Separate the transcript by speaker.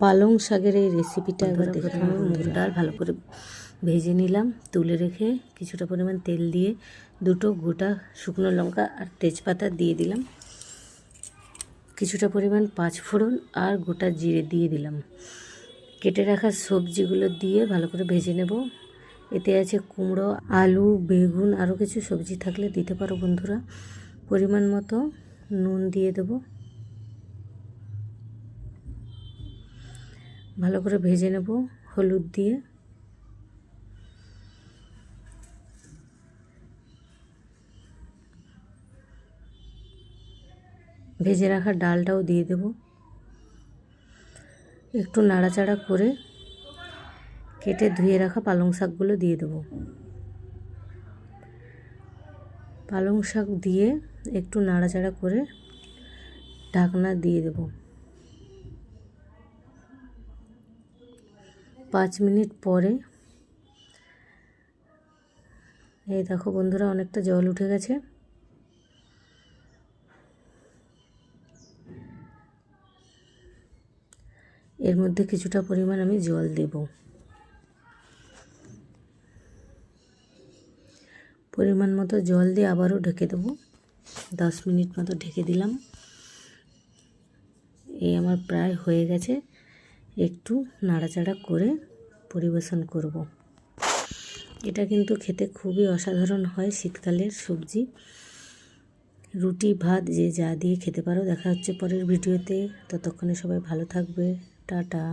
Speaker 1: পালং শাকের এই রেসিপিটা একবার দেখে আমি মুগ ডাল ভালো করে ভেজে নিলাম, তুলে রেখে কিছুটা পরিমাণ তেল দিয়ে দুটো গোটা শুকনো লঙ্কা আর তেজপাতা দিয়ে দিলাম, কিছুটা পরিমাণ পাঁচফোড়ন আর গোটা জিরে দিয়ে দিলাম। কেটে রাখা সবজিগুলো দিয়ে ভালো করে ভেজে নেব। এতে আছে কুমড়ো, আলু, বেগুন, আরও কিছু সবজি থাকলে দিতে পারো বন্ধুরা। পরিমাণ মতো নুন দিয়ে দেব। ভালো করে ভেজে নেব হলুদ দিয়ে। ভেজে রাখা ডালটাও দিয়ে দেব। একটু নাড়াচাড়া করে কেটে ধুয়ে রাখা পালং শাকগুলো দিয়ে দেব। পালং শাক দিয়ে একটু নাড়াচাড়া করে ঢাকনা দিয়ে দেব। 5 মিনিট পরে এই দেখো বন্ধুরা, অনেকটা জল উঠে গেছে। এর মধ্যে কিছুটা পরিমাণ আমি জল দেব। পরিমাণ মতো জল দিয়ে আবারও ঢেকে দেব। 10 মিনিট মতো ঢেকে দিলাম। এই আমার প্রায় হয়ে গেছে। একটু নাড়াচাড়া করে পরিবেশন করব। এটা কিন্তু খেতে খুবই অসাধারণ হয়। শীতকালের সবজি, রুটি ভাত যে যা দিয়ে খেতে পারো। দেখা হচ্ছে পরের ভিডিওতে। ততক্ষণে সবাই ভালো থাকবে। টাটা।